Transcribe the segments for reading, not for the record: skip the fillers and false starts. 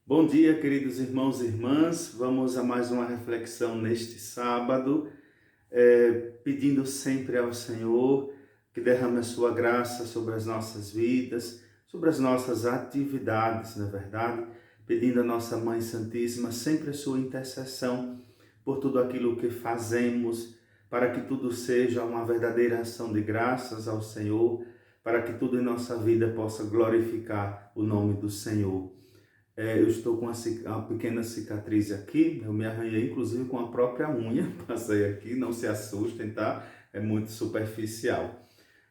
Bom dia, queridos irmãos e irmãs. Vamos a mais uma reflexão neste sábado, pedindo sempre ao Senhor que derrame a sua graça sobre as nossas vidas, sobre as nossas atividades, na verdade, pedindo à nossa Mãe Santíssima sempre a sua intercessão por tudo aquilo que fazemos, para que tudo seja uma verdadeira ação de graças ao Senhor, para que tudo em nossa vida possa glorificar o nome do Senhor. Eu estou com uma pequena cicatriz aqui, eu me arranhei inclusive com a própria unha, passei aqui, não se assustem, tá? É muito superficial.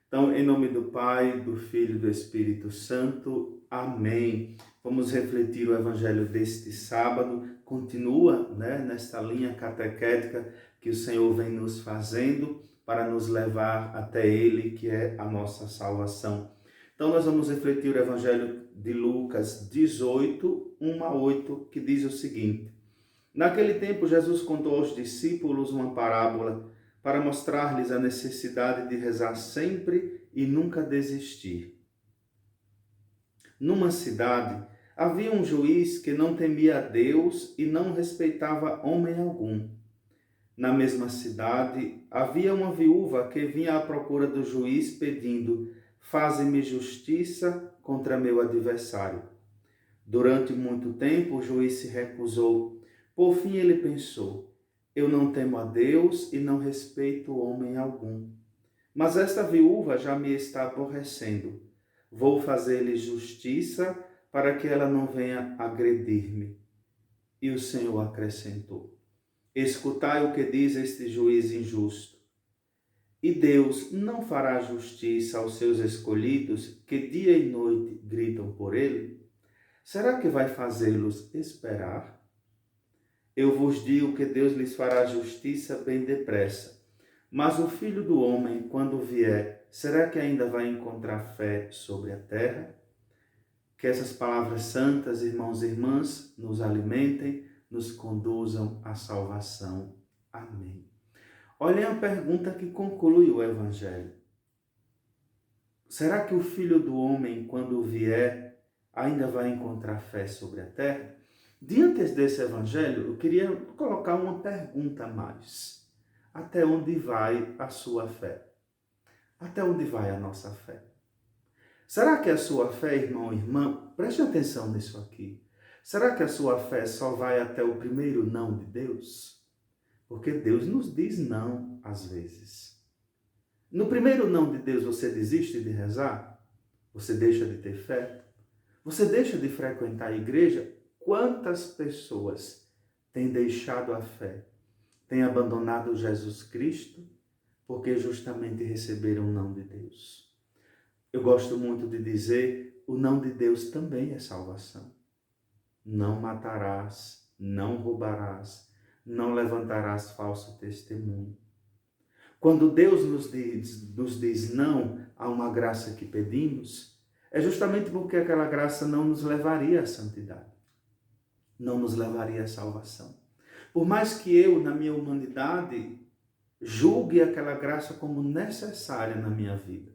Então, em nome do Pai, do Filho e do Espírito Santo, amém. Vamos refletir o Evangelho deste sábado, continua, nesta linha catequética que o Senhor vem nos fazendo para nos levar até Ele, que é a nossa salvação. Então, nós vamos refletir o Evangelho de Lucas 18, 1 a 8, que diz o seguinte: Naquele tempo, Jesus contou aos discípulos uma parábola para mostrar-lhes a necessidade de rezar sempre e nunca desistir. Numa cidade, havia um juiz que não temia a Deus e não respeitava homem algum. Na mesma cidade, havia uma viúva que vinha à procura do juiz pedindo: faze-me justiça contra meu adversário. Durante muito tempo, o juiz se recusou. Por fim, ele pensou: eu não temo a Deus e não respeito homem algum. Mas esta viúva já me está aborrecendo. Vou fazer-lhe justiça para que ela não venha agredir-me. E o Senhor acrescentou: escutai o que diz este juiz injusto. E Deus não fará justiça aos seus escolhidos que dia e noite gritam por ele? Será que vai fazê-los esperar? Eu vos digo que Deus lhes fará justiça bem depressa. Mas o Filho do Homem, quando vier, será que ainda vai encontrar fé sobre a terra? Que essas palavras santas, irmãos e irmãs, nos alimentem, nos conduzam à salvação. Amém. Olhem a pergunta que conclui o Evangelho. Será que o Filho do Homem, quando vier, ainda vai encontrar fé sobre a terra? Diante desse Evangelho, eu queria colocar uma pergunta a mais. Até onde vai a sua fé? Até onde vai a nossa fé? Será que a sua fé, irmão e irmã, preste atenção nisso aqui. Será que a sua fé só vai até o primeiro não de Deus? Porque Deus nos diz não, às vezes. No primeiro não de Deus, você desiste de rezar? Você deixa de ter fé? Você deixa de frequentar a igreja? Quantas pessoas têm deixado a fé? Têm abandonado Jesus Cristo porque justamente receberam o não de Deus? Eu gosto muito de dizer, o não de Deus também é salvação. Não matarás, não roubarás, não levantarás falso testemunho. Quando Deus nos diz não a uma graça que pedimos, é justamente porque aquela graça não nos levaria à santidade, não nos levaria à salvação. Por mais que eu, na minha humanidade, julgue aquela graça como necessária na minha vida,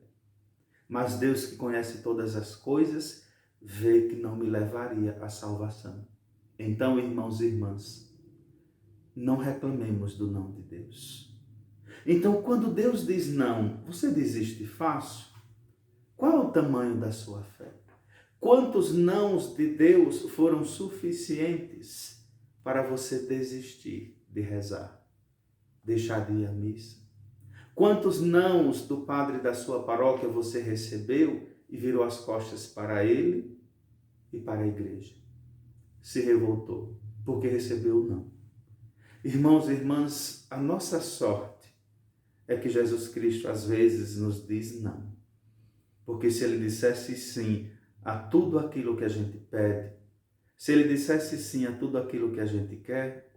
mas Deus, que conhece todas as coisas, vê que não me levaria à salvação. Então, irmãos e irmãs, não reclamemos do não de Deus. Então, quando Deus diz não, você desiste fácil? Qual é o tamanho da sua fé? Quantos nãos de Deus foram suficientes para você desistir de rezar, deixar de ir à missa? Quantos nãos do padre da sua paróquia você recebeu e virou as costas para ele e para a igreja? Se revoltou porque recebeu o não. Irmãos e irmãs, a nossa sorte é que Jesus Cristo às vezes nos diz não. Porque se ele dissesse sim a tudo aquilo que a gente pede, se ele dissesse sim a tudo aquilo que a gente quer,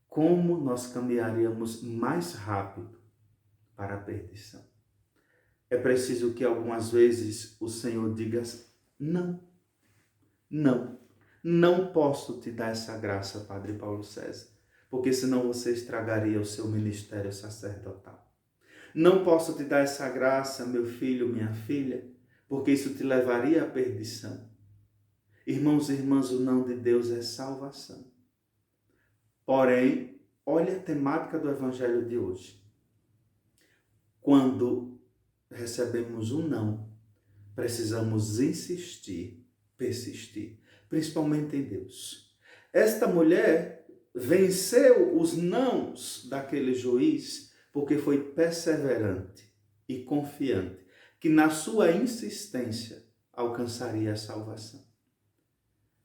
como nós caminharíamos mais rápido para a perdição. É preciso que algumas vezes o Senhor diga não, não, não posso te dar essa graça, Padre Paulo César, porque senão você estragaria o seu ministério sacerdotal. Não posso te dar essa graça, meu filho, minha filha, porque isso te levaria à perdição. Irmãos e irmãs, o não de Deus é salvação. Porém, olha a temática do evangelho de hoje. Quando recebemos um não, precisamos insistir, persistir, principalmente em Deus. Esta mulher venceu os nãos daquele juiz porque foi perseverante e confiante, que na sua insistência alcançaria a salvação.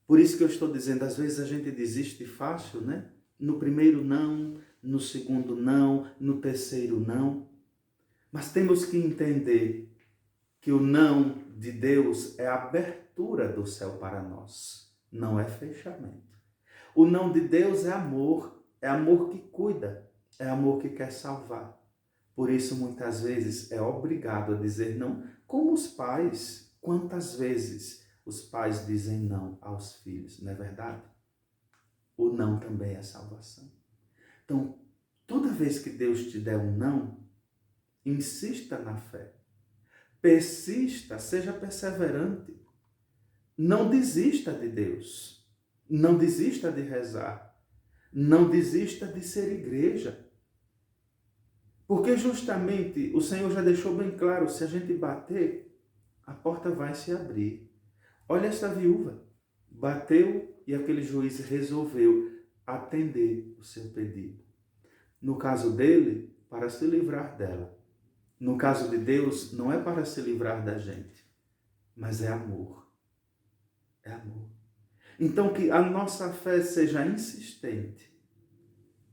Por isso que eu estou dizendo, às vezes a gente desiste fácil, né? No primeiro não, no segundo não, no terceiro não. Mas temos que entender que o não de Deus é a abertura do céu para nós, não é fechamento. O não de Deus é amor que cuida, é amor que quer salvar. Por isso, muitas vezes, é obrigado a dizer não, como os pais. Quantas vezes os pais dizem não aos filhos, não é verdade? O não também é salvação. Então, toda vez que Deus te der um não, insista na fé. Persista, seja perseverante. Não desista de Deus. Não desista de rezar. Não desista de ser igreja. Porque justamente o Senhor já deixou bem claro, se a gente bater, a porta vai se abrir. Olha essa viúva. Bateu e aquele juiz resolveu atender o seu pedido. No caso dele, para se livrar dela. No caso de Deus, não é para se livrar da gente, mas é amor. É amor. Então, que a nossa fé seja insistente,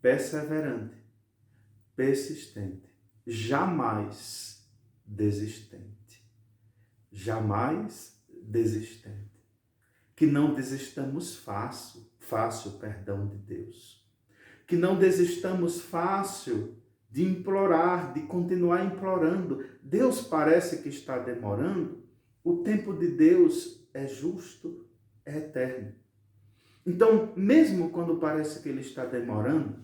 perseverante, persistente, jamais desistente. Jamais desistente. Que não desistamos fácil, perdão de Deus. Que não desistamos fácil de implorar, de continuar implorando. Deus parece que está demorando. O tempo de Deus é justo, é eterno. Então, mesmo quando parece que Ele está demorando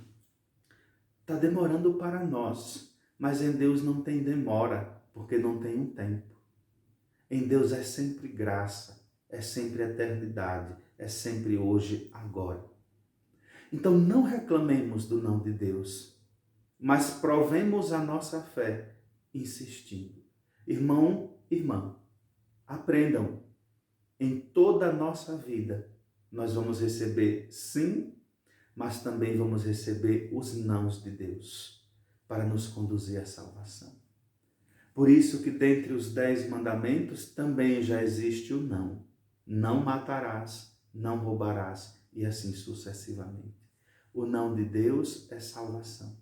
para nós. Mas em Deus não tem demora, porque não tem um tempo. Em Deus é sempre graça, é sempre eternidade, é sempre hoje, agora. Então, não reclamemos do não de Deus, mas provemos a nossa fé insistindo. Irmão, irmã, aprendam. Em toda a nossa vida, nós vamos receber sim, mas também vamos receber os nãos de Deus para nos conduzir à salvação. Por isso que dentre os 10 mandamentos também já existe o não. Não matarás, não roubarás e assim sucessivamente. O não de Deus é salvação.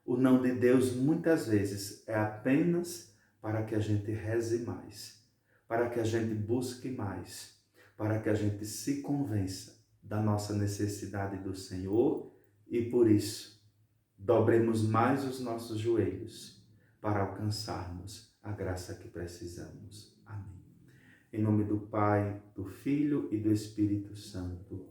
O não de Deus muitas vezes é apenas para que a gente reze mais, para que a gente busque mais, para que a gente se convença da nossa necessidade do Senhor e por isso dobremos mais os nossos joelhos para alcançarmos a graça que precisamos. Amém. Em nome do Pai, do Filho e do Espírito Santo.